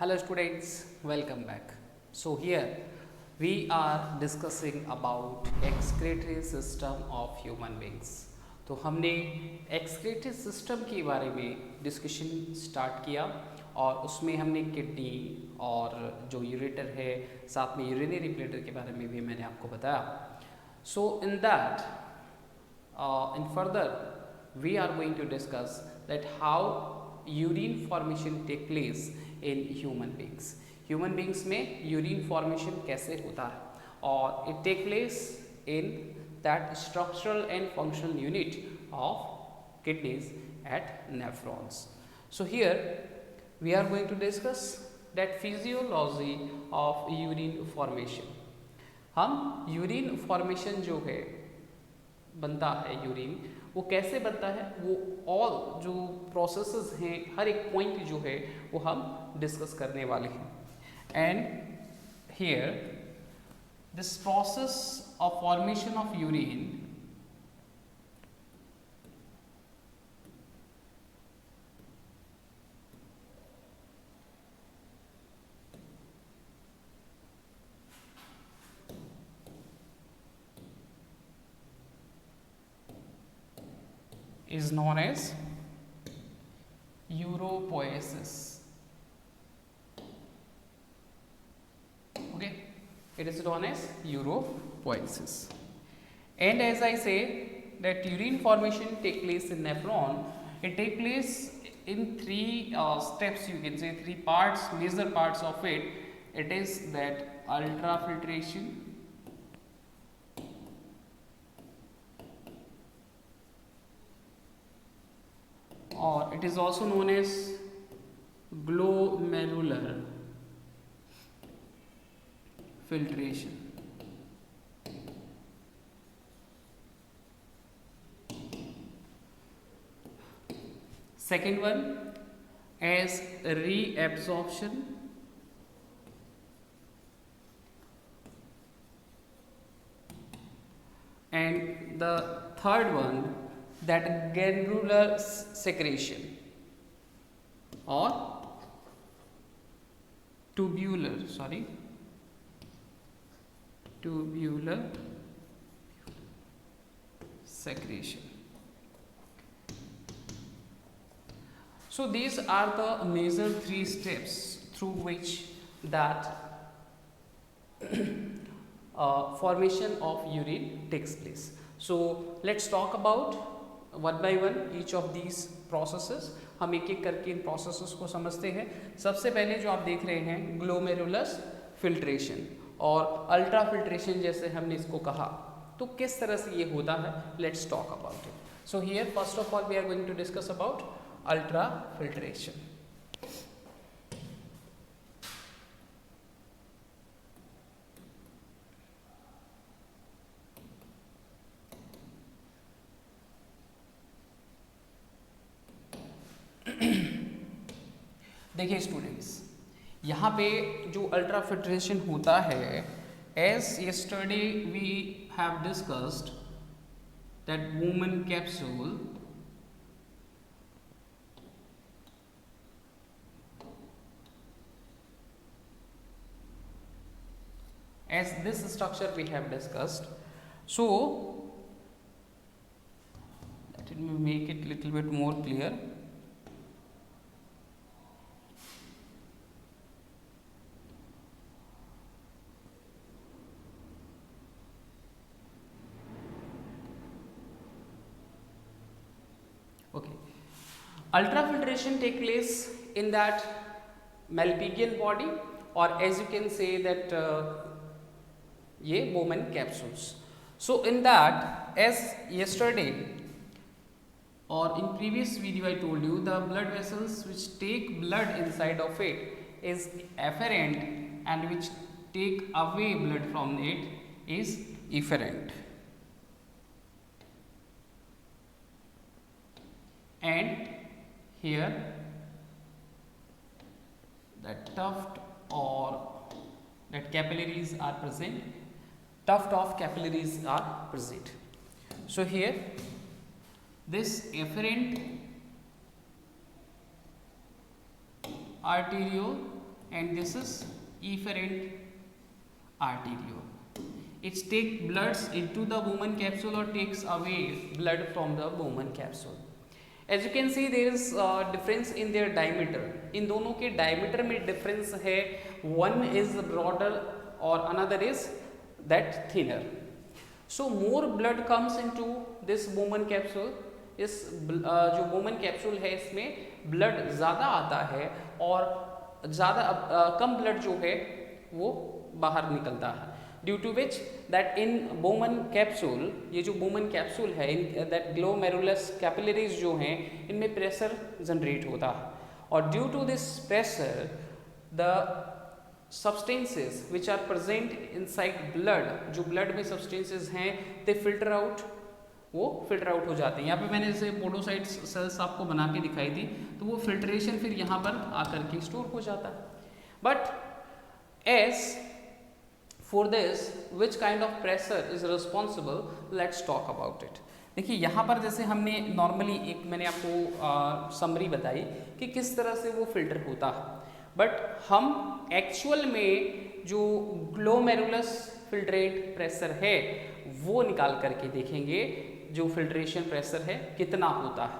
Hello students, welcome back. So here we are discussing about excretory system of human beings. तो हमने excretory system के बारे में discussion start किया और उसमें हमने किडनी और जो यूरेटर है साथ में यूरिनरी ब्लैडर के बारे में भी मैंने आपको बताया. So in that in further we are going to discuss that how urine formation take place in human beings. Human beings में urine formation कैसे होता है और it take place in that structural and functional unit of kidneys at nephrons. So here we are going to discuss that physiology of urine formation. हम urine formation जो है बनता है यूरिन वो कैसे बनता है वो ऑल जो प्रोसेसेस हैं हर एक पॉइंट जो है वो हम डिस्कस करने वाले हैं. And here this process of formation of urine is known as uropoiesis. Okay, it is known as uropoiesis. And as I say that urine formation take place in nephron, it take place in three steps, you can say three parts, major parts of it. It is that ultrafiltration, or it is also known as glomerular filtration. Second one as reabsorption, and the third one that granular secretion or tubular secretion. So these are the major three steps through which that formation of urine takes place. So let's talk about one by one each of these processes. हम एक एक करके इन processes को समझते हैं. सबसे पहले जो आप देख रहे हैं ग्लोमेरुलस फिल्ट्रेशन और अल्ट्रा फिल्ट्रेशन जैसे हमने इसको कहा, तो किस तरह से ये होता है, let's talk about it. So here first of all we are going to discuss about ultra filtration. देखिए स्टूडेंट्स, यहाँ पे जो अल्ट्रा फिल्ट्रेशन होता है, as yesterday we have discussed that Bowman capsule as this structure we have discussed. So let me make it little bit more clear. Okay, ultrafiltration take place in that Malpighian body, or as you can say that ये woman capsules. So in that, as yesterday or in previous video I told you, the blood vessels which take blood inside of it is afferent and which take away blood from it is efferent. And here that tuft or that capillaries are present, tuft of capillaries are present. So here this afferent arteriole and this is efferent arteriole. It takes blood into the Bowman capsule or takes away blood from the Bowman capsule. As you can see, there is difference in their diameter. इन दोनों के diameter में difference है. One is broader or another is that thinner. So more blood comes into this Bowman capsule. इस जो Bowman capsule है इसमें blood ज़्यादा आता है और ज़्यादा कम blood जो है वो बाहर निकलता है. Due to which that in Bowman capsule, ये जो Bowman capsule है, in that glomerulus capillaries जो हैं इनमें pressure generate होता है और due to this pressure the substances which are present inside blood, जो blood में substances हैं they filter out, वो filter out हो जाते हैं. यहाँ पे मैंने जैसे पोडोसाइट्स सेल्स आपको बना के दिखाई थी तो वो filtration फिर यहाँ पर आकर के स्टोर हो जाता है. But as for this, which kind of pressure is responsible? Let's talk about it. देखिए यहाँ पर जैसे हमने नॉर्मली एक मैंने आपको समरी बताई कि किस तरह से वो फिल्टर होता है, बट हम एक्चुअल में जो ग्लोमेरुलस फिल्ट्रेट प्रेशर है वो निकाल करके देखेंगे जो फिल्ट्रेशन प्रेशर है कितना होता है.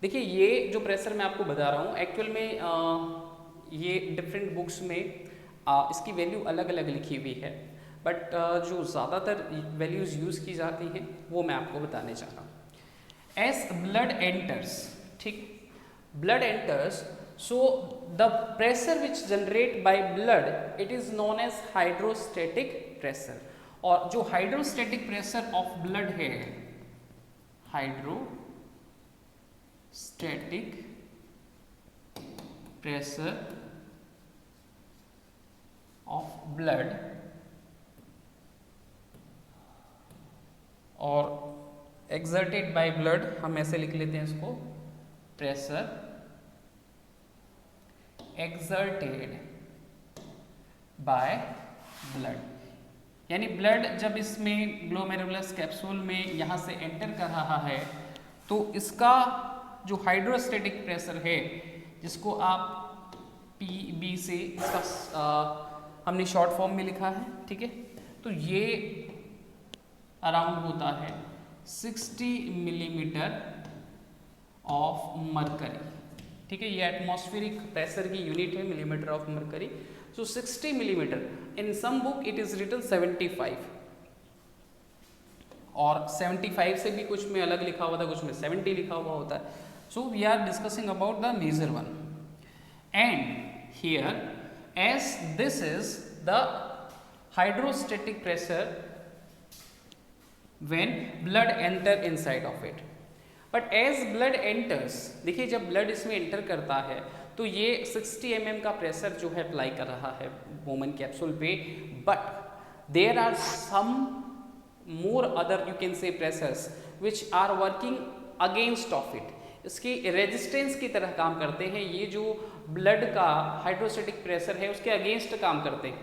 देखिए ये जो प्रेशर मैं आपको बता रहा हूँ एक्चुअल में ये डिफरेंट बुक्स में इसकी वैल्यू अलग अलग लिखी हुई है, बट जो ज़्यादातर वैल्यूज़ यूज़ की जाती हैं वो मैं आपको बताने चाह रहा हूँ. एज ब्लड एंटर्स, ठीक, blood enters, so the pressure which generate by blood it is known as hydrostatic pressure. और जो हाइड्रोस्टैटिक प्रेशर ऑफ ब्लड है, हाइड्रोस्टैटिक प्रेशर ऑफ ब्लड और एक्सर्टेड बाय ब्लड, हम ऐसे लिख लेते हैं इसको, प्रेशर एक्सर्टेड बाय ब्लड. यानी ब्लड जब इसमें ग्लोमेरुलस कैप्सूल में यहाँ से एंटर कर रहा है तो इसका जो हाइड्रोस्टैटिक प्रेशर है जिसको आप PB से इसका हमने शॉर्ट फॉर्म में लिखा है, ठीक है, तो ये अराउंड होता है 60 मिलीमीटर ऑफ मरकरी. ठीक है, ये एटमॉस्फेरिक प्रेशर की यूनिट है, millimeter of mercury. So 60 millimeter, in some book it is written 75 और 75 से भी कुछ में अलग लिखा हुआ था, कुछ में 70 लिखा हुआ होता है. So we are discussing about the major one. And here as this is the hydrostatic pressure when blood enter inside of it, but as blood enters, देखिए जब blood इसमें enter करता है तो ये 60 mm का प्रेशर जो है अप्लाई कर रहा है Bowman कैप्सूल पे, but there are some more other you can say pressures which are working against of it. इसकी रेजिस्टेंस की तरह काम करते हैं. ये जो ब्लड का हाइड्रोस्टैटिक प्रेशर है उसके अगेंस्ट काम करते हैं.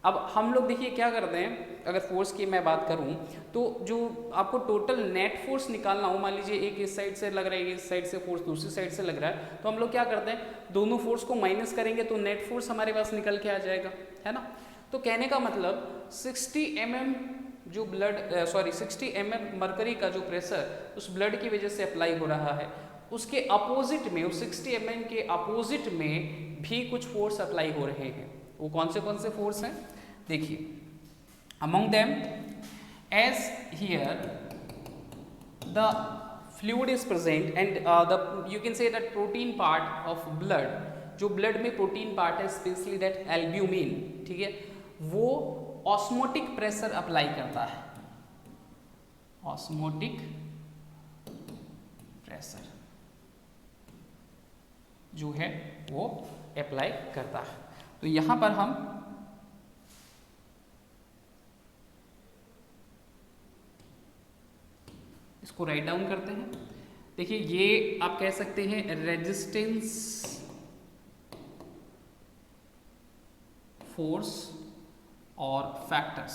अब हम लोग देखिए क्या करते हैं, अगर फोर्स की मैं बात करूं तो जो आपको टोटल नेट फोर्स निकालना हो, मान लीजिए एक इस साइड से लग रहा है, इस साइड से फोर्स दूसरी साइड से लग रहा है, तो हम लोग क्या करते हैं, दोनों फोर्स को माइनस करेंगे तो नेट फोर्स हमारे पास निकल के आ जाएगा, है ना. तो कहने का मतलब 60 mm जो ब्लड 60 mm मरकरी का जो प्रेशर उस ब्लड की वजह से अप्लाई हो रहा है, उसके अपोजिट में, उस 60 mm के अपोजिट में भी कुछ फोर्स अप्लाई हो रहे हैं. वो कौन से फोर्स हैं देखिए. Among them as here the fluid is present and the you can say that protein part of blood, जो ब्लड में प्रोटीन पार्ट है स्पेशली दैट एल्ब्यूमिन, ठीक है, वो ऑस्मोटिक प्रेशर अप्लाई करता है. ऑस्मोटिक प्रेशर जो है वो अप्लाई करता है. तो यहां पर हम इसको राइट डाउन करते हैं. देखिए ये आप कह सकते हैं रेजिस्टेंस फोर्स और फैक्टर्स,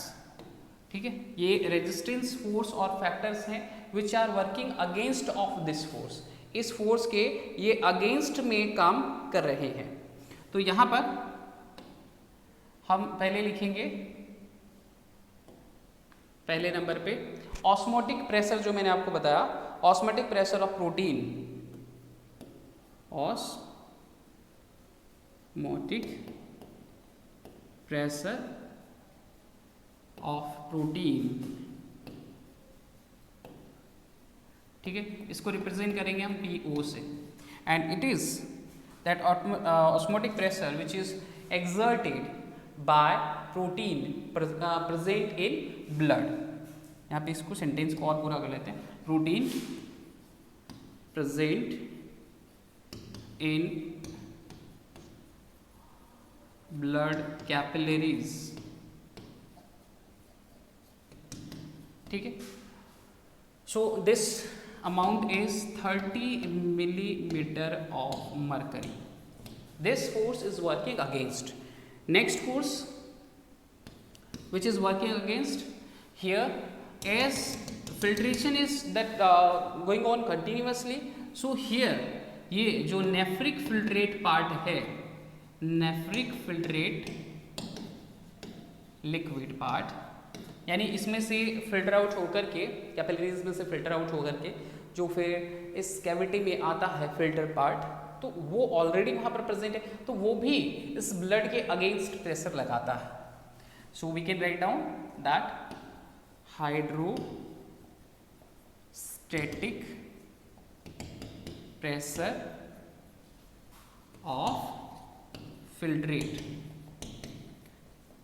ठीक है, ये रेजिस्टेंस फोर्स और फैक्टर्स हैं which are working against of this force. इस फोर्स के ये अगेंस्ट में काम कर रहे हैं. तो यहाँ पर हम पहले लिखेंगे पहले नंबर पे ऑस्मोटिक प्रेशर, जो मैंने आपको बताया osmotic pressure of protein, osmotic pressure of protein, ठीक है, इसको रिप्रेजेंट करेंगे हम PO से। And it is that osmotic pressure which is exerted by protein present in blood. यहाँ पे इसको सेंटेंस को और पूरा कर लेते हैं, protein present in blood capillaries, ठीक है। So this amount is 30 millimeter of mercury. This force is working against. Next force which is working against here, as filtration is that going on continuously, so here ये जो nephric filtrate part है, nephric filtrate liquid part, यानी इसमें से filter out होकर के, capillaries में से फिल्टर आउट होकर के जो फिर इस कैविटी में आता है फिल्टर पार्ट, तो वो ऑलरेडी वहाँ पर प्रेजेंट है, तो वो भी इस ब्लड के अगेंस्ट प्रेशर लगाता है। So we can write down that hydrostatic pressure of filtrate,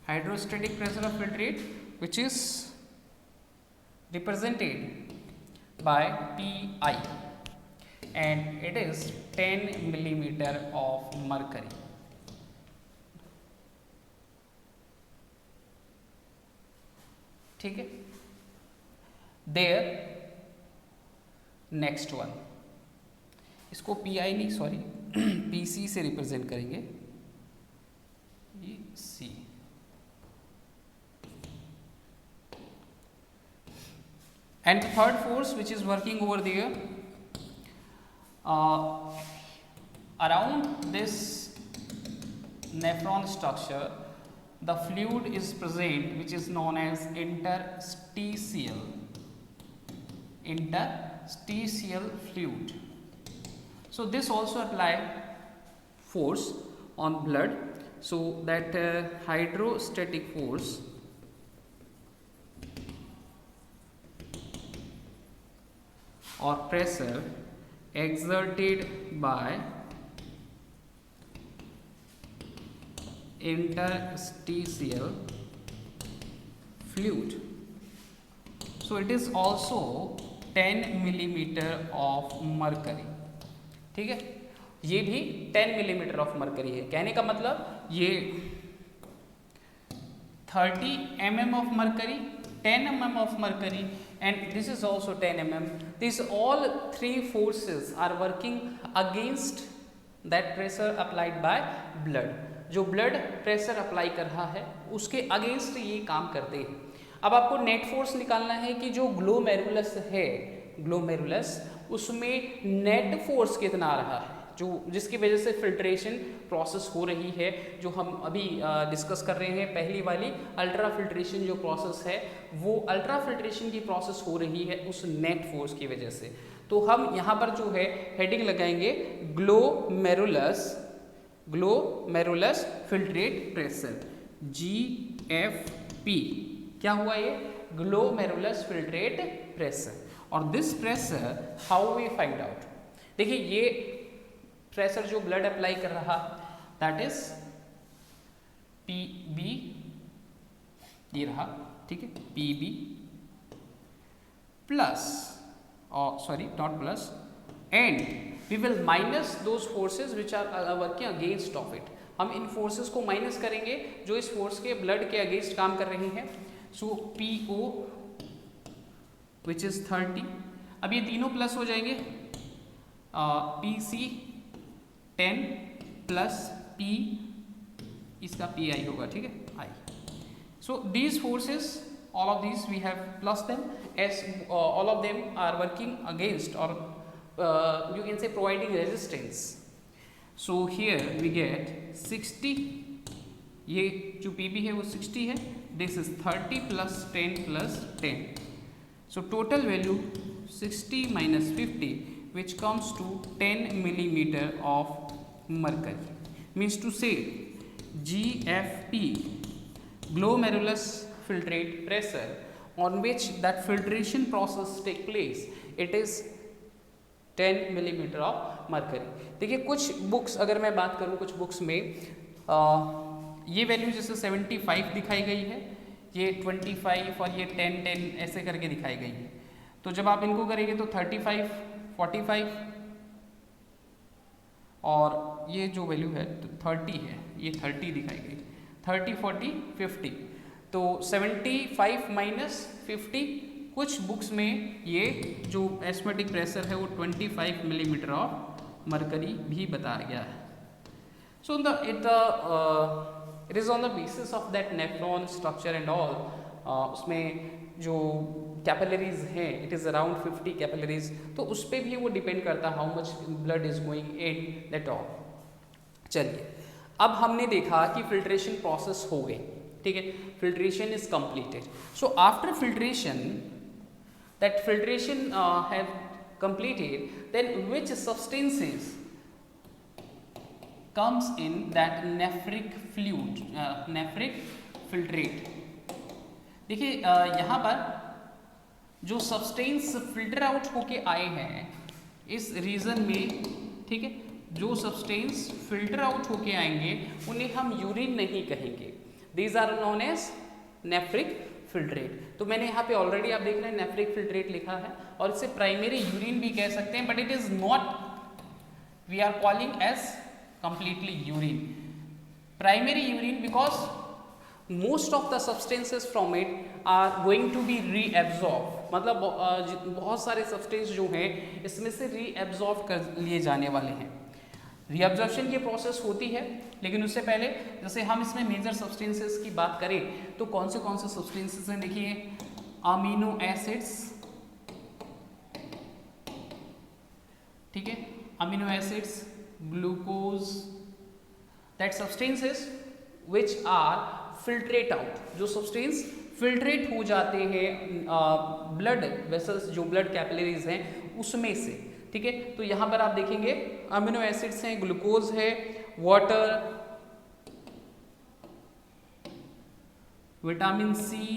hydrostatic pressure of filtrate which is represented by Pi, and it is 10 millimeter of mercury, ठीक है। There next one, इसको Pi नहीं sorry Pc से represent करेंगे, ये C, and the third force which is working over there around this nephron structure, the fluid is present which is known as interstitial fluid. So this also apply force on blood, so that hydrostatic force or pressure exerted by interstitial fluid, so it is also 10 millimeter of mercury, ठीक है। ये भी 10 millimeter of mercury है, कहने का मतलब ये 30 mm of mercury, 10 mm of mercury, and this is also 10 mm. These all three forces are working against that pressure applied by blood. जो ब्लड प्रेशर अप्लाई कर रहा है उसके अगेंस्ट ये काम करते हैं। अब आपको नेट फोर्स निकालना है कि जो ग्लोमेरुलस है, ग्लोमेरुलस उसमें नेट फोर्स कितना आ रहा है, जो जिसकी वजह से फिल्ट्रेशन प्रोसेस हो रही है, जो हम अभी डिस्कस कर रहे हैं। पहली वाली अल्ट्रा फिल्ट्रेशन जो प्रोसेस है, वो अल्ट्रा फिल्ट्रेशन की प्रोसेस हो रही है उस नेट फोर्स की वजह से। तो हम यहाँ पर जो है हेडिंग लगाएंगे glomerulus, glomerulus filtrate pressure, GFP। क्या हुआ ये? Glomerulus filtrate pressure. और this pressure how we find out, देखिए ये प्रेशर जो ब्लड अप्लाई कर रहा दैट इज PB, ये रहा, ठीक है, PB plus, sorry not plus, and we will minus those forces which are working against of it. हम इन फोर्सेस को माइनस करेंगे जो इस फोर्स के ब्लड के अगेंस्ट काम कर रही हैं। सो PO विच इज 30, अब ये तीनों प्लस हो जाएंगे, PC 10 प्लस P, इसका PI होगा, ठीक है, I। So these forces, all of these we have plus them as all of them are working against or you can say providing resistance. So here we get 60 ये जो PB है वो 60 है, this is 30 plus 10 plus 10, so total value 60 minus 50 which comes to 10 millimeter of mercury, means to say GFP, glomerulus filtrate pressure on which that filtration process take place, it is 10 millimeter of mercury. देखिए कुछ books, अगर मैं बात करूँ कुछ books में ये value जैसे 75 दिखाई गई है, ये 25 और ये 10 10 ऐसे करके दिखाई गई है। तो जब आप इनको करेंगे तो 35 45 और ये जो वैल्यू है तो 30 है, ये 30 दिखाई गई, 30 40 50, तो 75 माइनस 50, कुछ बुक्स में ये जो एस्मेटिक प्रेशर है वो 25 मिलीमीटर ऑफ मरकरी भी बताया गया है। So it is on the basis of that nephron structure and all, उसमें जो कैपिलरीज हैं इट इज़ अराउंड 50 कैपिलरीज, तो उस पर भी वो डिपेंड करता है how much blood is going in that all. चलिए अब हमने देखा कि फिल्ट्रेशन प्रोसेस हो गई, ठीक है, filtration is completed. So after filtration, that filtration have completed, then which substances comes in that nephric fluid, nephric filtrate। देखिए यहाँ पर जो सब्सटेंस फिल्टर आउट होके आए हैं इस रीजन में, ठीक है, जो सब्सटेंस फिल्टर आउट होके आएंगे उन्हें हम यूरिन नहीं कहेंगे, these are known as nephric filtrate. तो मैंने यहाँ पे ऑलरेडी आप देख रहे हैं नेफ्रिक फिल्ट्रेट लिखा है और इसे प्राइमरी यूरिन भी कह सकते हैं, but it is not, we are calling as completely urine, primary urine, because most of the substances from it are going to be reabsorb, मतलब बहुत सारे सब्सटेंस जो हैं इसमें से रीएब्जॉर्ब कर लिए जाने वाले हैं। रीअब्जॉर्प्शन की प्रोसेस होती है, लेकिन उससे पहले जैसे हम इसमें मेजर सब्सटेंसेस की बात करें तो कौन से सब्सटेंसेस हैं, देखिए अमीनो एसिड्स, ठीक है, amino acids, glucose, that substances which are filtrate out, जो सब्सटेंस फिल्ट्रेट हो जाते हैं ब्लड वेसल्स, जो ब्लड कैपिलरीज हैं उसमें से, ठीक है। तो यहाँ पर आप देखेंगे अमीनो एसिड्स हैं, ग्लूकोज है, वाटर, विटामिन सी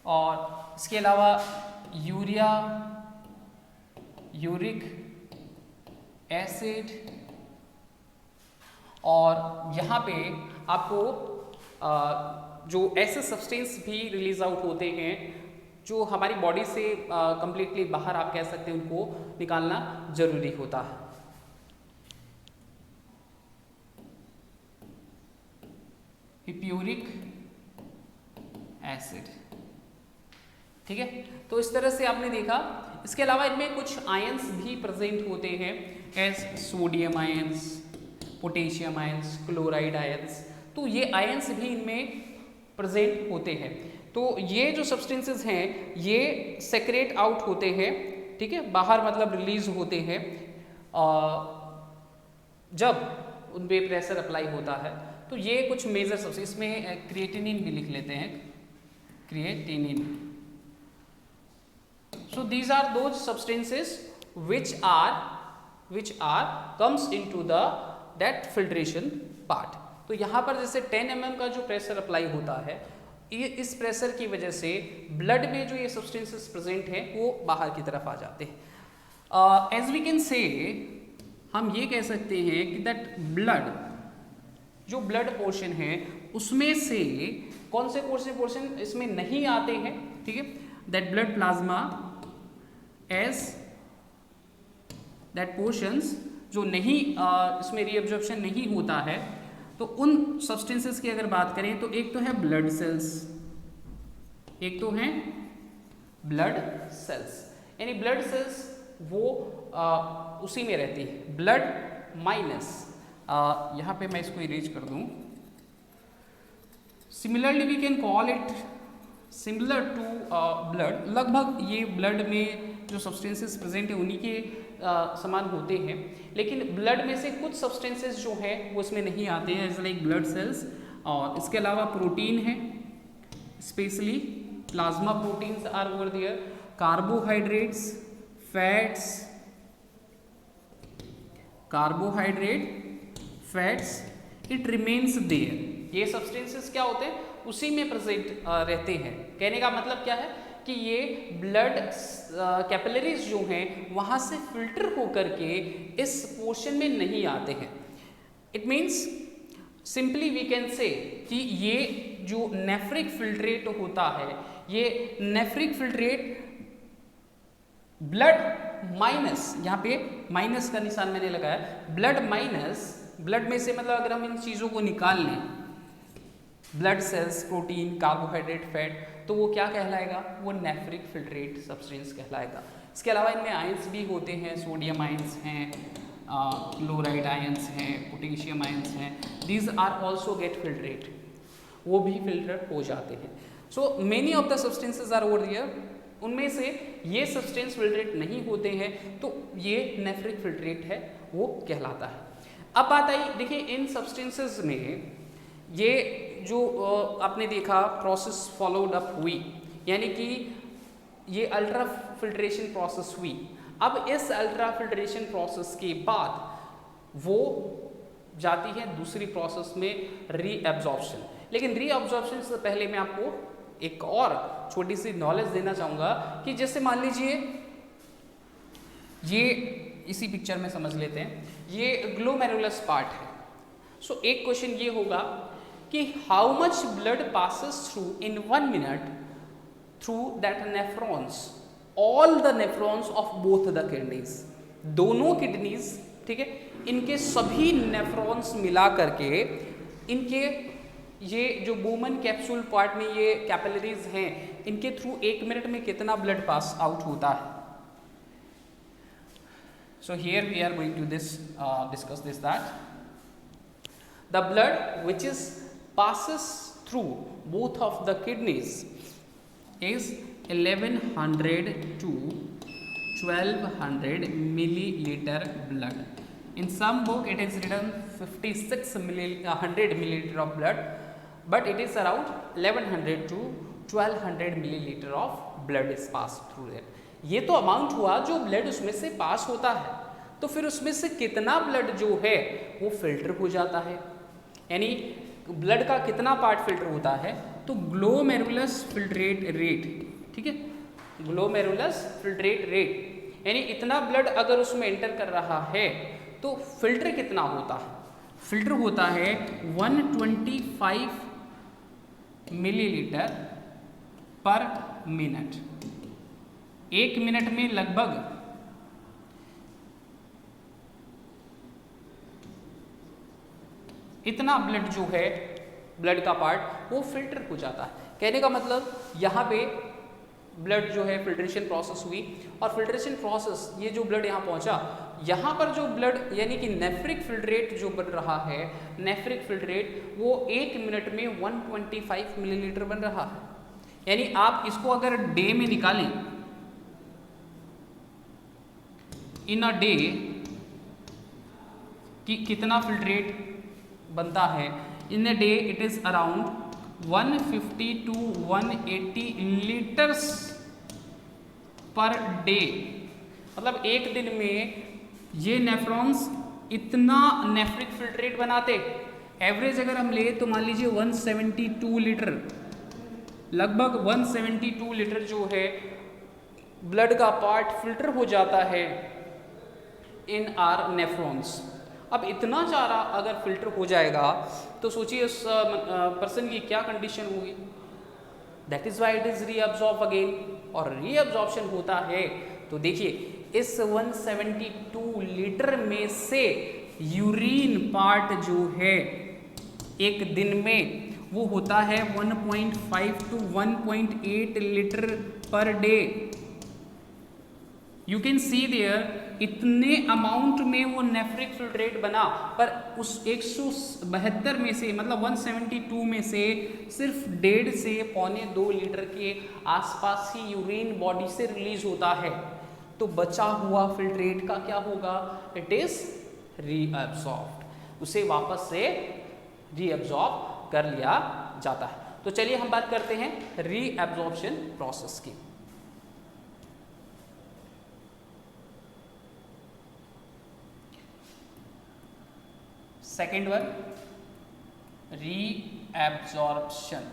और इसके अलावा यूरिया, यूरिक एसिड, और यहाँ पे आपको जो ऐसे सब्सटेंस भी रिलीज आउट होते हैं जो हमारी बॉडी से कंप्लीटली बाहर, आप कह सकते हैं, उनको निकालना जरूरी होता है। पिप्यूरिक एसिड, ठीक है। तो इस तरह से आपने देखा। इसके अलावा इनमें कुछ आयंस भी प्रेजेंट होते हैं, as sodium ions, potassium ions, chloride ions, तो ये आयंस भी इनमें प्रेजेंट होते हैं। तो ये जो सब्सटेंसेस हैं ये सेक्रेट आउट होते हैं, ठीक है, बाहर मतलब रिलीज होते हैं जब उन पे प्रेशर अप्लाई होता है। तो ये कुछ मेजर सब्सटेंस, इसमें क्रिएटिनिन भी लिख लेते हैं, creatinine. So these are those substances which are comes into the that filtration part. तो यहाँ पर जैसे 10 mm का जो प्रेशर अप्लाई होता है, इस प्रेशर की वजह से ब्लड में जो ये सब्सटेंसेस प्रेजेंट हैं वो बाहर की तरफ आ जाते हैं। एज वी कैन से, हम ये कह सकते हैं कि दैट ब्लड, जो ब्लड पोर्शन है उसमें से कौन से पोर्शन इसमें नहीं आते हैं, ठीक है, that blood plasma as that portions जो नहीं इसमें रीअब्जॉर्प्शन नहीं होता है। तो उन सब्सटेंसेस की अगर बात करें तो एक तो है ब्लड सेल्स, एक तो है ब्लड सेल्स, यानी ब्लड सेल्स वो उसी में रहती है, ब्लड माइनस, यहाँ पे मैं इसको इरेज कर दूं, similarly we can call it similar to blood. लगभग ये ब्लड में जो सब्सटेंसेस प्रेजेंट है उन्हीं के समान होते हैं, लेकिन ब्लड में से कुछ सब्सटेंसेस जो है वो इसमें नहीं आते हैं, एज लाइक ब्लड सेल्स। और इसके अलावा प्रोटीन है, specially plasma proteins are over there, carbohydrates, fats, carbohydrate, fats, it remains there. ये सब्सटेंसेस क्या होते हैं, उसी में प्रेजेंट रहते हैं। कहने का मतलब क्या है कि ये ब्लड कैपिलरीज जो हैं वहाँ से फिल्टर होकर के इस पोर्शन में नहीं आते हैं। It means simply we can say कि ये जो नेफ्रिक फिल्ट्रेट होता है, ये नेफ्रिक फिल्ट्रेट ब्लड माइनस, यहाँ पे माइनस का निशान मैंने लगाया, ब्लड माइनस, ब्लड में से मतलब अगर हम इन चीज़ों को निकाल लें, blood cells, protein, carbohydrate, fat, तो वो क्या कहलाएगा, वो नेफ्रिक फिल्ट्रेट सब्सटेंस कहलाएगा। इसके अलावा इनमें आयंस भी होते हैं, सोडियम आयंस हैं, क्लोराइड आयंस हैं, पोटेशियम आयंस हैं, these are also get filtrate, वो भी फिल्टर हो जाते हैं। So many of the substances are over here, उनमें से ये सब्सटेंस फिल्ट्रेट नहीं होते हैं, तो ये नेफ्रिक फिल्ट्रेट है, वो कहलाता है। अब बात आई, देखिए इन सब्सटेंसेस में ये जो आपने देखा प्रोसेस फॉलोड अप हुई, यानी कि ये अल्ट्रा फिल्ट्रेशन प्रोसेस हुई। अब इस अल्ट्रा फिल्ट्रेशन प्रोसेस के बाद वो जाती है दूसरी प्रोसेस में, रीअब्जॉर्प्शन। लेकिन रीअब्जॉर्प्शन से पहले मैं आपको एक और छोटी सी नॉलेज देना चाहूँगा कि जैसे मान लीजिए ये इसी पिक्चर में समझ लेते हैं, ये ग्लोमेरुलस पार्ट है। सो एक क्वेश्चन ये होगा कि how much blood passes through in 1 minute through that nephrons, all the nephrons of both the kidneys, दोनों किडनीज, ठीक है, इनके सभी नेफ्रॉन्स मिला करके इनके ये जो बोमन कैप्सूल पार्ट में ये कैपिलरीज हैं, इनके थ्रू 1 मिनट में कितना ब्लड पास आउट होता है। So here we are going to discuss this, that the blood which is passes through both of the kidneys is 1100 to 1200 milliliter blood. In some book it is written 100 milliliter of blood, but it is around 1100 to 1200 milliliter of blood is passed through there. ये तो amount हुआ जो blood उसमें से पास होता है, तो फिर उसमें से कितना ब्लड जो है वो फिल्टर हो जाता है, यानी ब्लड का कितना पार्ट फिल्टर होता है, तो ग्लोमेरुलस फिल्ट्रेट रेट, ठीक है, ग्लोमेरुलस फिल्ट्रेट रेट, यानी इतना ब्लड अगर उसमें एंटर कर रहा है तो फिल्टर कितना होता है, फिल्टर होता है 125 मिलीलीटर पर मिनट। 1 मिनट में लगभग 1 ब्लड जो है, ब्लड का पार्ट वो फिल्टर हो जाता है। कहने का मतलब यहाँ पे ब्लड जो है फिल्ट्रेशन प्रोसेस हुई, और फिल्ट्रेशन प्रोसेस ये जो ब्लड यहाँ पहुँचा, यहाँ पर जो ब्लड यानी कि नेफ्रिक फिल्ट्रेट जो बन रहा है, नेफ्रिक फिल्ट्रेट वो 1 मिनट में 125 मिलीलीटर बन रहा है। यानी आप इसको अगर डे में निकालें, इन अ डे कि कितना फिल्ट्रेट बनता है, in a day it is around 150 to 180 litres per day. मतलब एक दिन में ये नेफ्रॉन्स इतना नेफ्रिक फिल्ट्रेट बनाते, एवरेज अगर हम ले तो मान लीजिए 172 लीटर, लगभग 172 लीटर जो है ब्लड का पार्ट फिल्टर हो जाता है इन आर नेफ्रॉन्स। अब इतना सारा अगर फिल्टर हो जाएगा तो सोचिए उस पर्सन की क्या कंडीशन होगी। That is why it is reabsorb again, और रीअब्जॉर्प्शन होता है तो देखिए इस 172 लीटर में से यूरिन पार्ट जो है एक दिन में वो होता है 1.5 to 1.8 litre per day. You can see there इतने अमाउंट में वो नेफ्रिक फिल्ट्रेट बना, पर उस 172 में से मतलब 172 में से सिर्फ 1.5 से 1.25 लीटर के आसपास ही यूरिन बॉडी से रिलीज होता है। तो बचा हुआ फिल्ट्रेट का क्या होगा, इट इज रीअब्सॉर्ब्ड, उसे वापस से रीअब्सॉर्ब कर लिया जाता है। तो चलिए हम बात करते हैं रीअब्सॉर्प्शन प्रोसेस की। Second one, reabsorption.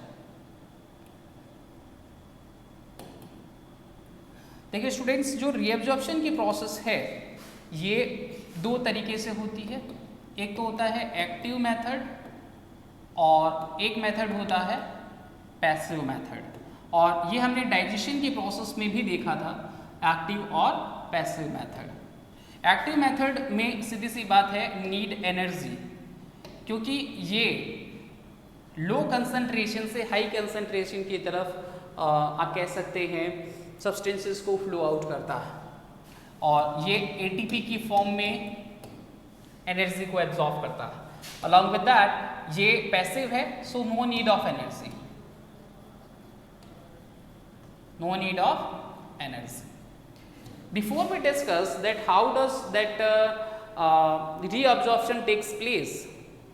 देखिए स्टूडेंट्स, जो रीअब्सॉर्प्शन की प्रोसेस है ये दो तरीके से होती है। एक तो होता है एक्टिव मेथड और एक मेथड होता है पैसिव मेथड। और ये हमने डाइजेशन की प्रोसेस में भी देखा था, एक्टिव और पैसिव मेथड। एक्टिव मेथड में सीधी सी बात है, नीड एनर्जी, क्योंकि ये लो कंसंट्रेशन से हाई कंसंट्रेशन की तरफ आप कह सकते हैं सब्सटेंसेस को फ्लो आउट करता है, और ये एटीपी की फॉर्म में एनर्जी को एब्जॉर्ब करता है। अलॉन्ग विद दैट ये पैसिव है, so no need of energy, no need of energy. Before we discuss that how does that reabsorption takes place,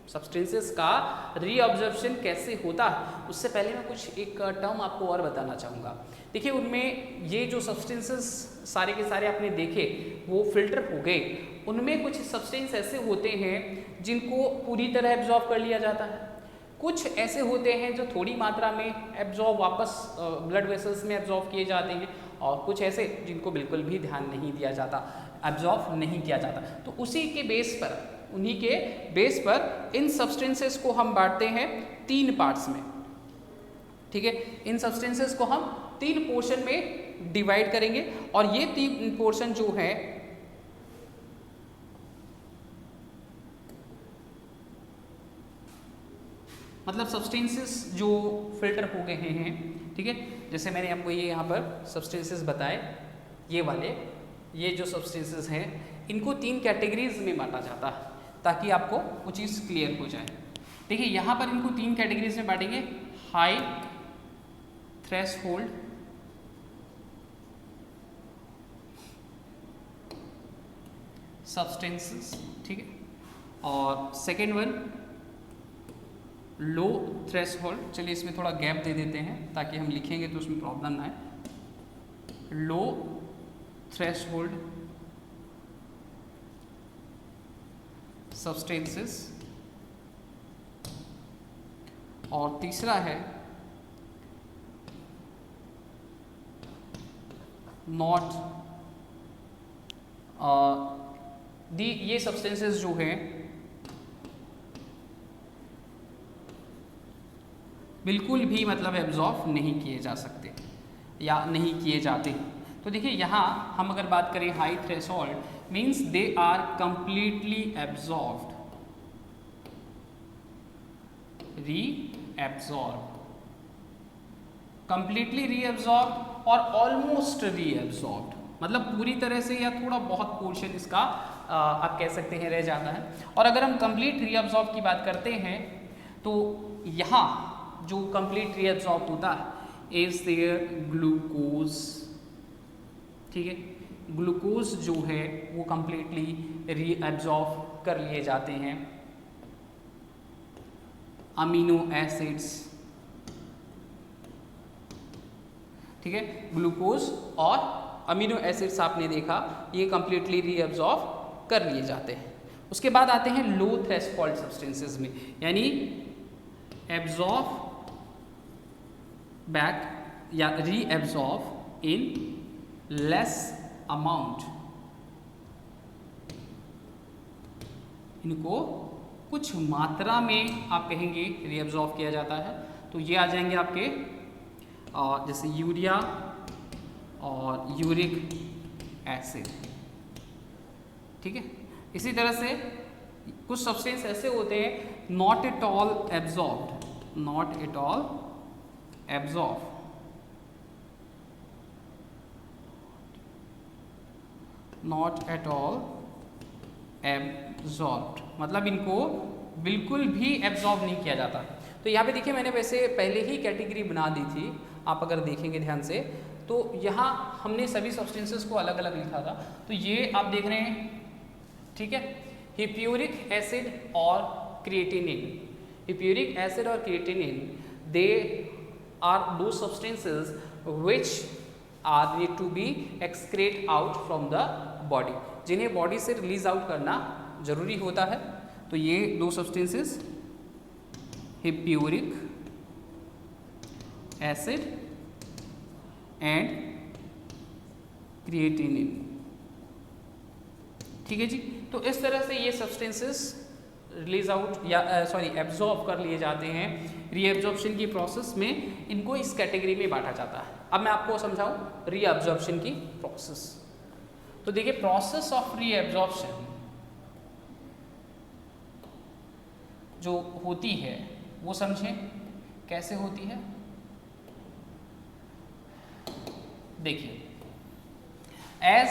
substances का रीअब्जॉर्प्शन कैसे होता है, उससे पहले मैं कुछ एक टर्म आपको और बताना चाहूँगा। देखिए उनमें ये जो सब्सटेंसेस सारे के सारे आपने देखे वो फिल्टर हो गए, उनमें कुछ सब्सटेंस ऐसे होते हैं जिनको पूरी तरह एब्जॉर्ब कर लिया जाता है, कुछ ऐसे होते हैं जो थोड़ी मात्रा में एब्जॉर्ब वापस ब्लड वेसल्स में एब्जॉर्ब किए जाते हैं, और कुछ ऐसे जिनको बिल्कुल भी ध्यान नहीं दिया जाता, एब्जॉर्ब नहीं किया जाता। तो उसी के बेस पर, उन्हीं के बेस पर इन सब्सटेंसेस को हम बांटते हैं 3 पार्ट्स में। ठीक है, इन सब्सटेंसेस को हम 3 पोर्शन में डिवाइड करेंगे, और ये 3 पोर्शन जो है मतलब सब्सटेंसेस जो फिल्टर हो गए हैं। ठीक है, जैसे मैंने आपको ये यहाँ पर सब्सटेंसेस बताए, ये वाले, ये जो सब्सटेंसेस हैं इनको 3 कैटेगरीज में बांटा जाता है, ताकि आपको वो चीज़ क्लियर हो जाए। देखिए यहाँ पर इनको 3 कैटेगरीज में बांटेंगे, हाई थ्रेशोल्ड सब्सटेंसेस, ठीक है, और सेकेंड वन लो थ्रेशोल्ड। चलिए इसमें थोड़ा गैप दे देते हैं ताकि हम लिखेंगे तो उसमें प्रॉब्लम ना आए। लो थ्रेशोल्ड सब्सटेंसेस, और तीसरा है नॉट ये सब्सटेंसेस जो हैं बिल्कुल भी मतलब एब्जॉर्ब नहीं किए जा सकते या नहीं किए जाते। तो देखिए यहाँ हम अगर बात करें high threshold means they are completely absorbed, reabsorb, completely reabsorb और ऑलमोस्ट रीएब्जॉर्ब्ड, मतलब पूरी तरह से या थोड़ा बहुत पोर्शन इसका आप कह सकते हैं रह जाता है। और अगर हम कंप्लीट रीअब्जॉर्ब की बात करते हैं तो यहाँ जो कंप्लीट रीअब्जॉर्ब होता है इज देयर ग्लूकोज। ठीक है, ग्लूकोज जो है वो कंप्लीटली रीअब्जॉर्ब कर लिए जाते हैं। अमीनो एसिड्स, ठीक है, ग्लूकोज और अमीनो एसिड्स आपने देखा ये कंप्लीटली रीअब्जॉर्ब कर लिए जाते हैं। उसके बाद आते हैं लो थ्रेशोल्ड सब्सटेंसेस में, यानी एब्जॉर्ब बैक या रीअब्जॉर्ब इन लेस अमाउंट, इनको कुछ मात्रा में आप कहेंगे रीअब्जॉर्ब किया जाता है। तो ये आ जाएंगे आपके जैसे यूरिया और यूरिक एसिड। ठीक है, इसी तरह से कुछ सब्सटेंस ऐसे होते हैं not at all absorbed, not at all absorb, not at all absorbed, मतलब इनको बिल्कुल भी एब्जॉर्ब नहीं किया जाता। तो यहाँ पे देखिए मैंने वैसे पहले ही कैटेगरी बना दी थी, आप अगर देखेंगे ध्यान से तो यहाँ हमने सभी सब्सटेंसेस को अलग अलग लिखा था। तो ये आप देख रहे हैं, ठीक है, हिप्यूरिक एसिड और क्रिएटिनिन। हिप्यूरिक एसिड और क्रिएटिनिन दे आर दो substances which are need to be excrete out from the body, जिन्हें बॉडी से रिलीज आउट करना जरूरी होता है। तो ये दो सब्सटेंसेस हिप्यूरिक एसिड एंड क्रिएटिनिन, ठीक है जी। तो इस तरह से ये सब्सटेंसेस रिलीज आउट या एब्जॉर्ब कर लिए जाते हैं। रीएब्जॉर्प्शन की प्रोसेस में इनको इस कैटेगरी में बांटा जाता है। अब मैं आपको समझाऊं रीएब्जॉर्प्शन की प्रोसेस। तो देखिए, प्रोसेस ऑफ रीएब्जॉर्प्शन जो होती है वो समझें कैसे होती है। देखिए, एज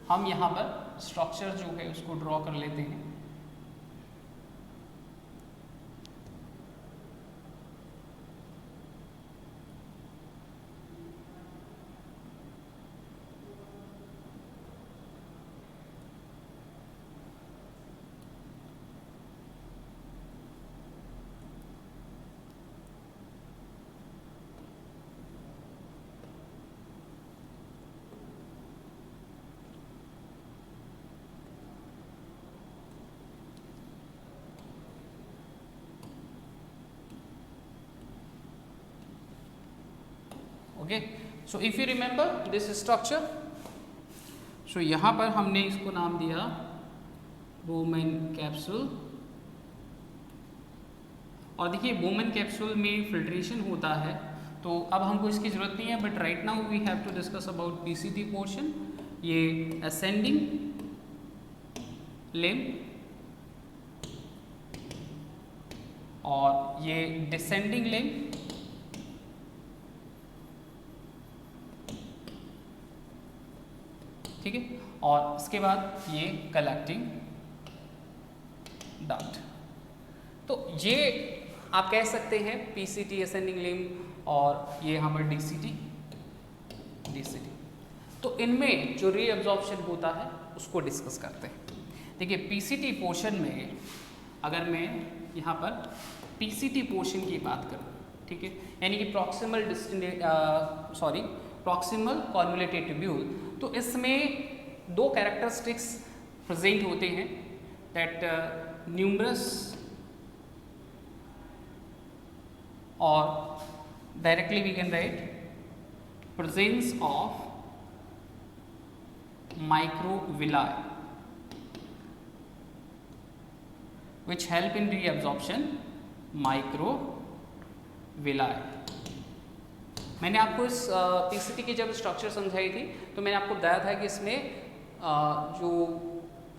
हम यहां पर स्ट्रक्चर जो है उसको ड्रॉ कर लेते हैं। Okay, so if you remember this structure, so यहाँ पर हमने इसको नाम दिया बोमेन कैप्सूल। और देखिए, बोमेन कैप्सूल में फिल्ट्रेशन होता है, तो अब हमको इसकी जरूरत नहीं है, but right now we have to discuss about PCT portion. ये असेंडिंग लिम्ब और ये डिसेंडिंग लिम्ब, ठीक है, और इसके बाद ये कलेक्टिंग डक्ट। तो ये आप कह सकते हैं पीसीटी असेंडिंग लिम्ब और ये यहाँ पर डीसीटी। तो इनमें जो रीअब्जॉर्प्शन होता है उसको डिस्कस करते हैं। देखिए, पीसीटी पोर्शन में अगर मैं यहाँ पर पीसीटी पोर्शन की बात करूँ, ठीक है, यानी कि प्रॉक्सिमल कॉन्वोल्यूटेड ट्यूब्यूल, तो इसमें दो कैरेक्टरिस्टिक्स प्रेजेंट होते हैं, दैट न्यूमरस और directly we can write presence of microvilli which help in reabsorption microvilli। मैंने आपको इस पीसीटी की जब स्ट्रक्चर समझाई थी तो मैंने आपको बताया था कि इसमें जो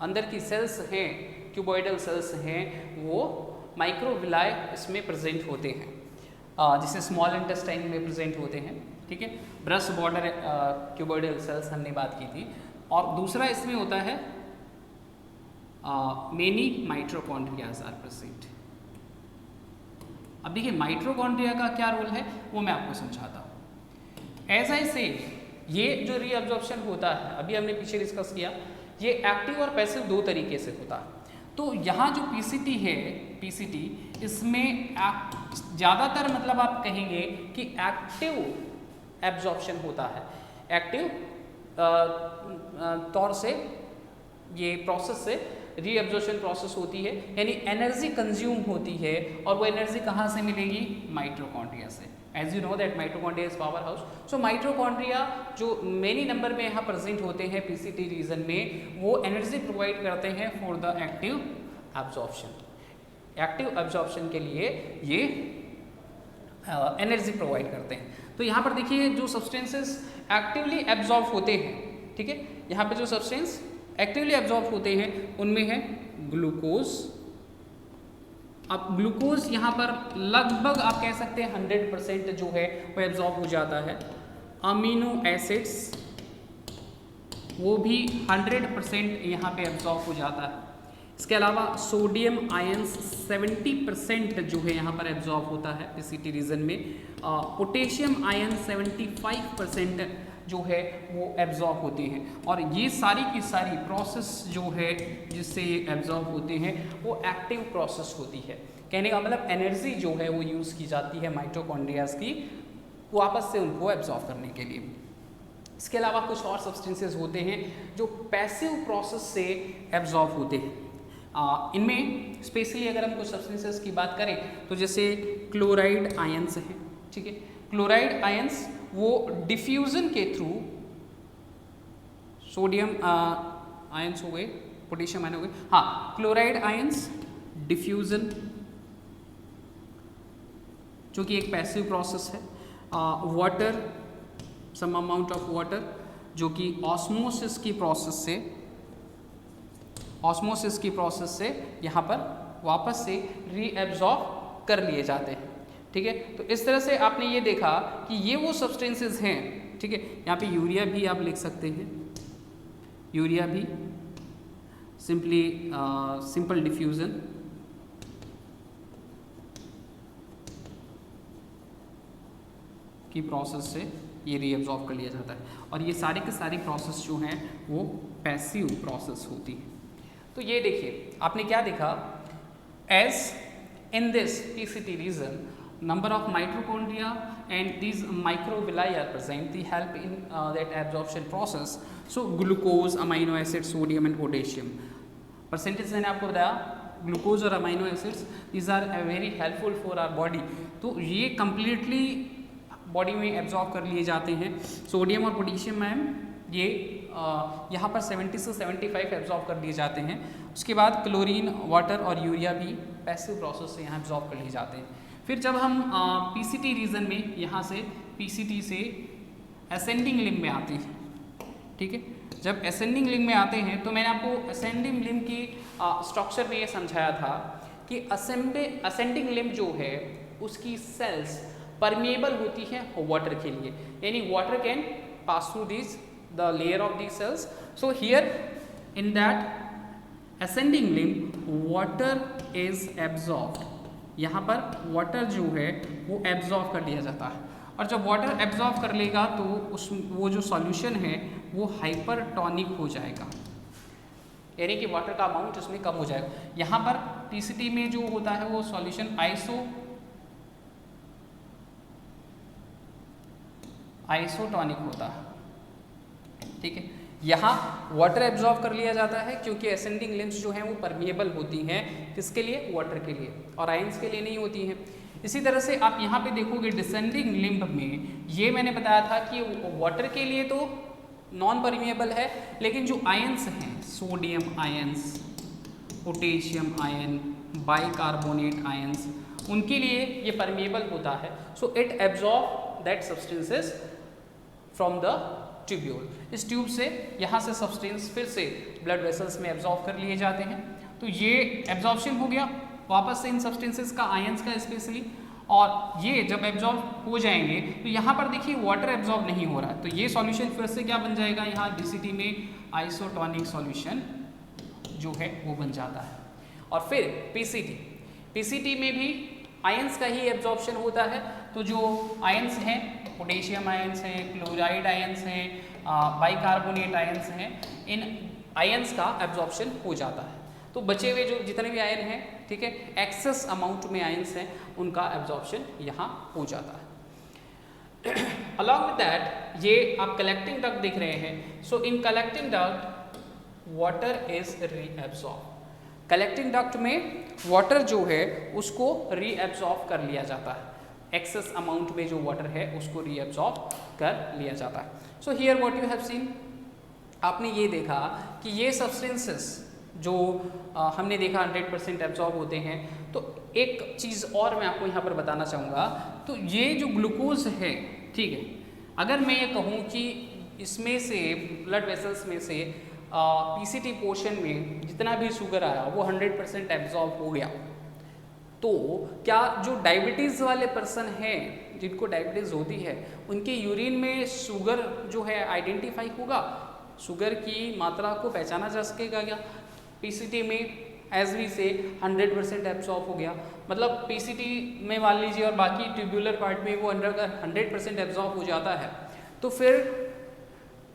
अंदर की सेल्स हैं, क्यूबॉइडल सेल्स हैं, वो माइक्रोविलाई इसमें प्रेजेंट होते हैं, जिसे स्मॉल इंटेस्टाइन में प्रेजेंट होते हैं, ठीक है। ब्रश बॉर्डर क्यूबॉइडल सेल्स हमने बात की थी। और दूसरा इसमें होता है मेनी माइटोकॉन्ड्रियाज आर प्रेजेंट। अब देखिए, माइटोकॉन्ड्रिया का क्या रोल है वो मैं आपको समझाता हूँ। एज आई से, ये जो रीअब्जॉर्प्शन होता है, अभी हमने पीछे डिस्कस किया, ये एक्टिव और पैसिव दो तरीके से होता है। तो यहाँ जो पीसीटी है, पीसीटी इसमें ज़्यादातर मतलब आप कहेंगे कि एक्टिव एब्जॉर्प्शन होता है। एक्टिव तौर से ये प्रोसेस से रीअब्जॉर्प्शन प्रोसेस होती है, यानी एनर्जी कंज्यूम होती है, और वो एनर्जी कहाँ से मिलेगी? माइटोकॉन्ड्रिया से। As you know that mitochondria is power house. So mitochondria जो मेनी नंबर में यहाँ प्रेजेंट होते हैं पीसीटी रीजन में, वो एनर्जी प्रोवाइड करते हैं for the active absorption. Active absorption के लिए ये एनर्जी प्रोवाइड करते हैं। तो यहाँ पर देखिए, जो सब्सटेंसेस एक्टिवली एब्जॉर्ब होते हैं, ठीक है, यहाँ पे जो सब्सटेंस एक्टिवली एब्जॉर्ब होते हैं उनमें है ग्लूकोज। अब ग्लूकोज यहाँ पर लगभग आप कह सकते हैं 100% जो है वो एब्जॉर्ब हो जाता है। अमीनो एसिड्स वो भी 100% यहाँ पे एब्जॉर्ब हो जाता है। इसके अलावा सोडियम आयंस 70% जो है यहाँ पर एब्जॉर्ब होता है पीसीटी रीजन में। पोटेशियम आयन 75% जो है वो एब्जॉर्ब होते हैं। और ये सारी की सारी प्रोसेस जो है जिससे ये एब्जॉर्ब होते हैं वो एक्टिव प्रोसेस होती है। कहने का मतलब एनर्जी जो है वो यूज़ की जाती है माइटोकॉन्ड्रियाज की वापस से उनको एब्जॉर्ब करने के लिए। इसके अलावा कुछ और सब्सटेंसेस होते हैं जो पैसिव प्रोसेस से एब्जॉर्ब होते हैं। इनमें स्पेशली अगर हम कुछ सब्सटेंसेस की बात करें तो जैसे क्लोराइड आयंस हैं, ठीक है। क्लोराइड आयंस वो डिफ्यूजन के थ्रू, सोडियम आयंस हो गए, पोटेशियम आयन हो गए, हाँ, क्लोराइड आयंस डिफ्यूजन जो कि एक पैसिव प्रोसेस है। Water, some amount of water जो कि ऑस्मोसिस की प्रोसेस से यहाँ पर वापस से रीएब्जॉर्ब कर लिए जाते हैं, ठीक है। तो इस तरह से आपने ये देखा कि ये वो सब्सटेंसेस हैं, ठीक है। यहाँ पे यूरिया भी आप लिख सकते हैं, यूरिया भी सिंपली सिंपल डिफ्यूजन की प्रोसेस से ये रीअब्जॉर्ब कर लिया जाता है। और ये सारी की सारी प्रोसेस जो हैं वो पैसिव प्रोसेस होती है। तो ये देखिए आपने क्या देखा, as in this PCT region number of mitochondria and these microvilli are present, they help in that absorption process. So glucose, amino acids, sodium and potassium percentage मैंने आपको बताया, ग्लूकोज और amino acids these are very helpful for our body। तो ये completely body में absorb कर लिए जाते हैं। सोडियम और पोटेशियम मैम ये यहाँ पर 70 से 75 एब्जॉर्ब कर लिए जाते हैं। उसके बाद क्लोरीन, वाटर और यूरिया भी पैसिव प्रोसेस से यहाँ एब्जॉर्ब कर लिए जाते हैं। फिर जब हम पीसीटी रीजन में यहाँ से पीसीटी से असेंडिंग लिम्ब में आते हैं, ठीक है। जब असेंडिंग लिम्ब में आते हैं तो मैंने आपको असेंडिंग लिम्ब की स्ट्रक्चर में ये समझाया था कि असेंडिंग लिम्ब जो है उसकी सेल्स परमेबल होती है वाटर के लिए, यानी water can pass through this the layer of these cells. So here in that ascending limb water is absorbed। यहाँ पर वाटर जो है वो एब्जॉर्ब कर लिया जाता है। और जब वाटर एब्जॉर्ब कर लेगा तो वो जो सॉल्यूशन है वो हाइपरटोनिक हो जाएगा, यानी कि वाटर का अमाउंट उसमें कम हो जाएगा। यहाँ पर पीसीटी में जो होता है वो सॉल्यूशन आइसोटोनिक होता है, ठीक है। यहाँ वाटर एब्जॉर्ब कर लिया जाता है क्योंकि असेंडिंग लिम्ब्स जो हैं वो परमिएबल होती हैं, किसके लिए, वाटर के लिए, और आयंस के लिए नहीं होती हैं। इसी तरह से आप यहाँ पे देखोगे डिसेंडिंग लिम्ब में ये मैंने बताया था कि वाटर के लिए तो नॉन परमिएबल है, लेकिन जो आयंस हैं sodium ions, potassium ion, bicarbonate ions, उनके लिए ये परमिएबल होता है। So it absorb that substances from the tubule. इस ट्यूब से यहाँ से सब्सटेंस फिर से ब्लड वेसल्स में एब्जॉर्ब कर लिए जाते हैं। तो ये एब्जॉर्प्शन हो गया वापस से इन सब्सटेंसेस का, आयंस का स्पेशली। और ये जब एब्जॉर्ब हो जाएंगे तो यहाँ पर देखिए वाटर एब्जॉर्ब नहीं हो रहा है, तो ये सॉल्यूशन फिर से क्या बन जाएगा, यहाँ डीसीटी में आइसोटोनिक सॉल्यूशन जो है वो बन जाता है। और फिर पीसीटी में भी आयंस का ही एब्जॉर्प्शन होता है। तो जो आयंस हैं पोटेशियम आयंस हैं, क्लोराइड आयंस हैं, बाइकार्बोनेट आयंस हैं, इन आयंस का एब्जॉर्प्शन हो जाता है। तो बचे हुए जो जितने भी आयन हैं, ठीक है, एक्सेस अमाउंट में आयंस हैं, उनका एब्जॉर्प्शन यहाँ हो जाता है। अलॉन्ग विद दैट ये आप कलेक्टिंग डक्ट देख रहे हैं। So in collecting duct water is reabsorb. Collecting duct में वाटर जो है उसको रीएब्सॉर्ब कर लिया जाता है, एक्सेस अमाउंट में जो वाटर है उसको रीएब्सॉर्ब कर लिया जाता है। So here what you have seen, आपने ये देखा कि ये सब्सटेंसेस जो हमने देखा 100% एब्जॉर्ब होते हैं। तो एक चीज़ और मैं आपको यहाँ पर बताना चाहूँगा, तो ये जो ग्लूकोज है, ठीक है, अगर मैं ये कहूँ कि इसमें से ब्लड वेसल्स में से पीसीटी पोर्शन में जितना भी शुगर आया वो 100% एब्जॉर्ब हो गया, तो क्या जो डायबिटीज़ वाले पर्सन हैं, जिनको डायबिटीज़ होती है, उनके यूरिन में शुगर जो है आइडेंटिफाई होगा, शुगर की मात्रा को पहचाना जा सकेगा क्या? पीसीटी में एज वी से 100% एब्जॉर्ब हो गया, मतलब पीसीटी में मान लीजिए और बाकी ट्यूबुलर पार्ट में वो अंडर 100% एब्जॉर्ब हो जाता है, तो फिर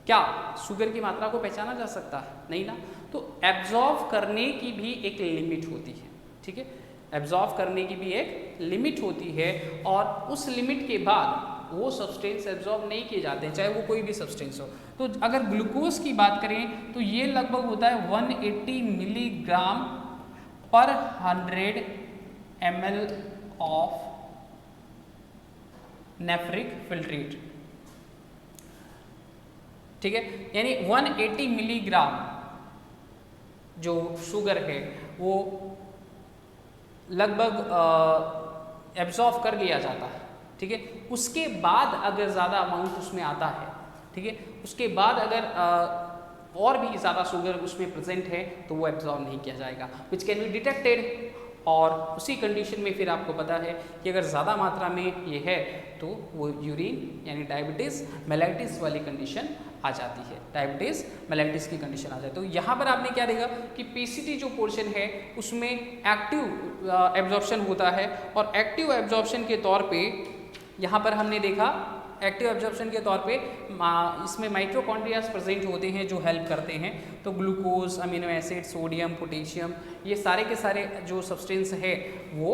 क्या शुगर की मात्रा को पहचाना जा सकता है? नहीं ना। तो एब्जॉर्ब करने की भी एक लिमिट होती है, ठीक है, एब्जॉर्ब करने की भी एक लिमिट होती है, और उस लिमिट के बाद वो सब्सटेंस एब्जॉर्ब नहीं किए जाते हैं, चाहे वो कोई भी सब्सटेंस हो। तो अगर ग्लूकोज की बात करें तो ये लगभग होता है 180 मिलीग्राम पर 100 ml ऑफ नेफ्रिक फिल्ट्रेट, ठीक है, यानी 180 मिलीग्राम जो शुगर है वो लगभग एब्जॉर्ब कर लिया जाता है, ठीक है। उसके बाद अगर ज़्यादा अमाउंट उसमें आता है, ठीक है, उसके बाद अगर और भी ज़्यादा शुगर उसमें प्रेजेंट है तो वो एब्जॉर्ब नहीं किया जाएगा, विच कैन बी डिटेक्टेड। और उसी कंडीशन में फिर आपको पता है कि अगर ज़्यादा मात्रा में ये है तो वो यूरिन यानी डायबिटीज़ मेलाइटिस वाली कंडीशन आ जाती है, डायबिटीज़ मेलाइटिस की कंडीशन आ जाती है। तो यहाँ पर आपने क्या देखा कि पीसीटी जो पोर्शन है उसमें एक्टिव एब्जॉर्प्शन होता है, और एक्टिव एब्जॉर्प्शन के तौर पे यहाँ पर हमने देखा एक्टिव एब्जॉर्प्शन के तौर पे इसमें माइटोकॉन्ड्रियाज प्रेजेंट होते हैं जो हेल्प करते हैं। तो glucose, amino acid, sodium, potassium, ये सारे के सारे जो सब्सटेंस है वो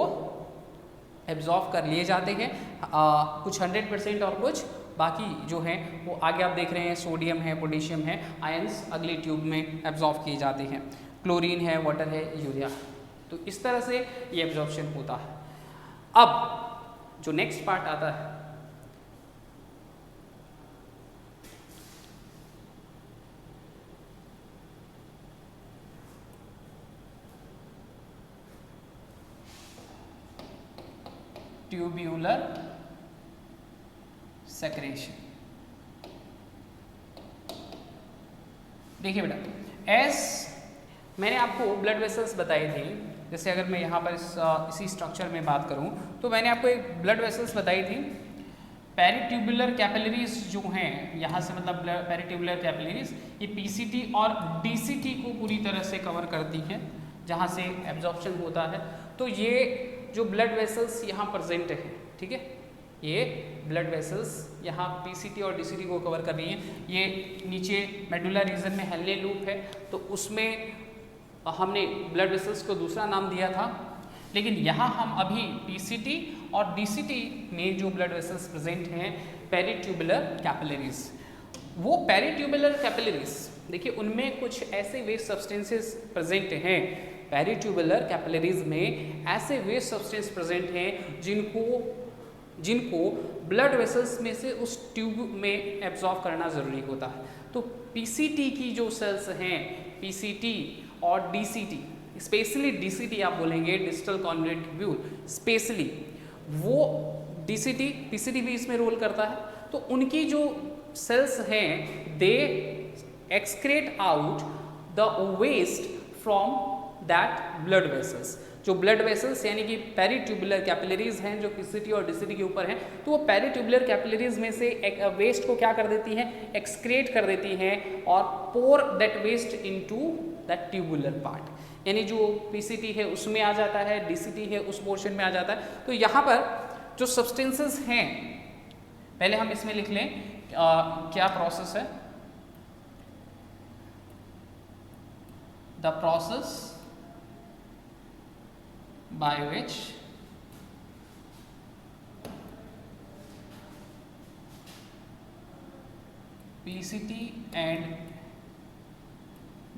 एब्जॉर्ब कर लिए जाते हैं, कुछ 100% और कुछ बाकी जो हैं वो आगे आप देख रहे हैं, सोडियम है, पोटेशियम है, आयंस अगली ट्यूब में एब्जॉर्ब किए जाते हैं, क्लोरीन है, वाटर है, यूरिया। तो इस तरह से ये एब्जॉर्प्शन होता है। अब जो नेक्स्ट पार्ट आता है ट्यूब्यूलर सेक्रेशन। देखिए बेटा, मैंने आपको ब्लड वेसल्स बताए थे, जैसे अगर मैं यहाँ पर इसी स्ट्रक्चर में बात करूँ तो मैंने आपको एक ब्लड वेसल्स बताई थी। पेरिट्यूबुलर कैपिलरीज जो हैं, यहाँ से मतलब पेरिट्यूबुलर कैपिलरीज ये पीसीटी और डीसीटी को पूरी तरह से कवर करती हैं, जहाँ से एब्जॉर्प्शन होता है। तो ये जो ब्लड वेसल्स यहाँ प्रेजेंट है, ठीक है, ये ब्लड वेसल्स यहाँ पीसीटी और डीसीटी को कवर कर रही हैं। ये नीचे मेडुला रीजन में हेनले लूप है, तो उसमें हमने ब्लड वेसल्स को दूसरा नाम दिया था, लेकिन यहाँ हम अभी पीसीटी और डीसीटी में जो ब्लड वेसल्स प्रेजेंट हैं पेरिट्यूबुलर कैपिलरीज, वो पेरिट्यूबुलर कैपिलरीज देखिए उनमें कुछ ऐसे वेस्ट सब्सटेंसेस प्रेजेंट हैं, पेरिट्यूबुलर कैपिलरीज में ऐसे वेस्ट सब्सटेंस प्रेजेंट हैं जिनको ब्लड वेसल्स में से उस ट्यूब में एब्जॉर्ब करना ज़रूरी होता है। तो पीसीटी की जो सेल्स हैं, पीसीटी और डीसीटी, स्पेशली डीसीटी आप बोलेंगे डिस्टल कॉन्वोल्यूट ट्यूब्यूल, स्पेशली वो डीसीटी, पीसीटी भी इसमें रोल करता है। तो उनकी जो सेल्स हैं they excrete out the waste from that blood vessels. जो ब्लड वेसल्स यानी कि पेरिट्यूबुलर कैपिलरीज हैं जो पीसीटी और डीसीटी के ऊपर हैं, तो वो पेरिट्यूबुलर कैपिलरीज में से एक वेस्ट को क्या कर देती हैं, एक्सक्रेट कर देती हैं और pour that waste into that tubular part, यानी जो पीसीटी है उसमें आ जाता है, डीसीटी है उस पोर्शन में आ जाता है। तो यहाँ पर जो सब्सटेंसेस हैं, पहले हम इसमें लिख लें क्या प्रोसेस है, the process by which PCT and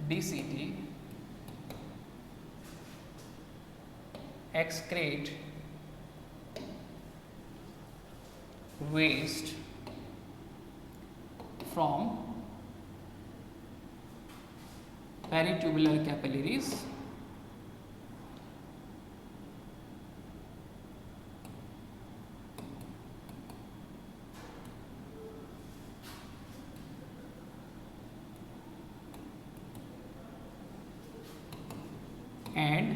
DCT excrete waste from peritubular capillaries and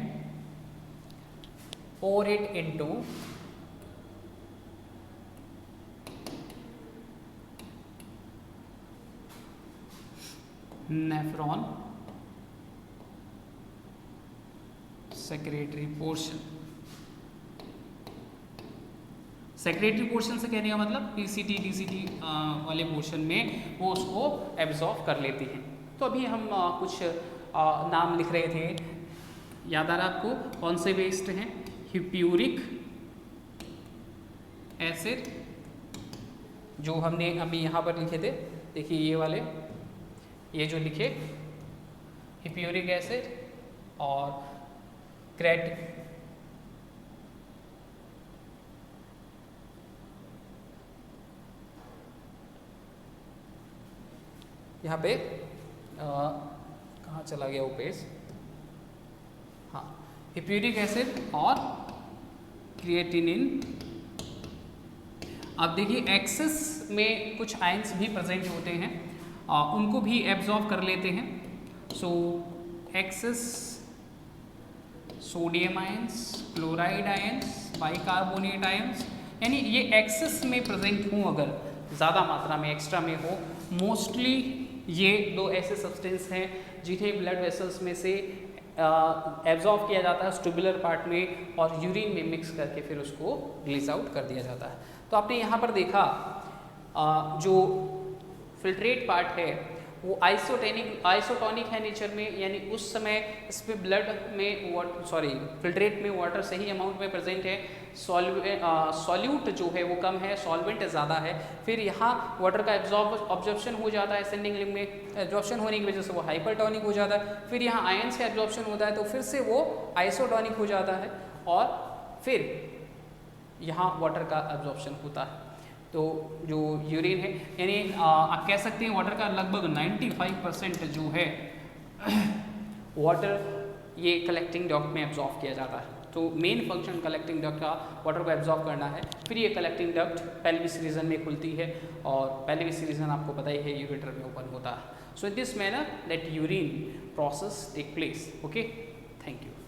pour it into nephron secretary portion. Secretary portion से कहने का मतलब पीसीटी डीसीटी वाले पोर्शन में वो उसको एब्जॉर्ब कर लेती हैं। तो अभी हम कुछ नाम लिख रहे थे, याद आ रहा आपको कौन से वेस्ट हैं? हिप्यूरिक एसिड, जो हमने अभी यहाँ पर लिखे थे, देखिए ये वाले, ये जो लिखे हिप्यूरिक एसिड और क्रेट यहाँ पे कहाँ चला गया वो पेज? हाँ, हिप्यूरिक एसिड और क्रिएटिनिन। अब देखिए एक्सेस में कुछ आयंस भी प्रेजेंट होते हैं, उनको भी एब्जॉर्ब कर लेते हैं। So excess sodium ions, chloride ions, bicarbonate ions, यानी ये एक्सेस में प्रेजेंट हों, अगर ज़्यादा मात्रा में एक्स्ट्रा में हो, मोस्टली ये दो ऐसे सब्सटेंस हैं जिन्हें ब्लड वेसल्स में से एब्जॉर्ब किया जाता है ट्यूबुलर पार्ट में और यूरिन में मिक्स करके फिर उसको रिलीज आउट कर दिया जाता है। तो आपने यहाँ पर देखा जो फिल्ट्रेट पार्ट है वो आइसोटोनिक है नेचर में, यानी उस समय इसमें ब्लड में फिल्ट्रेट में वाटर सही अमाउंट में प्रेजेंट है, सॉल्यूट जो है वो कम है, सॉल्वेंट ज़्यादा है। फिर यहाँ वाटर का ऑब्जॉर्प्शन हो जाता है असेंडिंग लिंब में, एब्जॉर्प्शन होने की वजह से वो हाइपरटोनिक हो जाता है। फिर यहाँ आयंस का एब्जॉर्प्शन होता है तो फिर से वो आइसोटोनिक हो जाता है और फिर यहाँ वाटर का एब्जॉर्प्शन होता है। तो जो यूरिन है, यानी आप कह सकते हैं वाटर का लगभग 95% जो है वाटर ये कलेक्टिंग डक्ट में एब्जॉर्ब किया जाता है। तो मेन फंक्शन कलेक्टिंग डक्ट का वाटर को एब्जॉर्ब करना है। फिर ये कलेक्टिंग डक्ट पेल्विस रीजन में खुलती है और पेल्विस रीजन आपको पता ही है यूरेटर में ओपन होता है। So in this manner let urine process take place. Okay, thank you.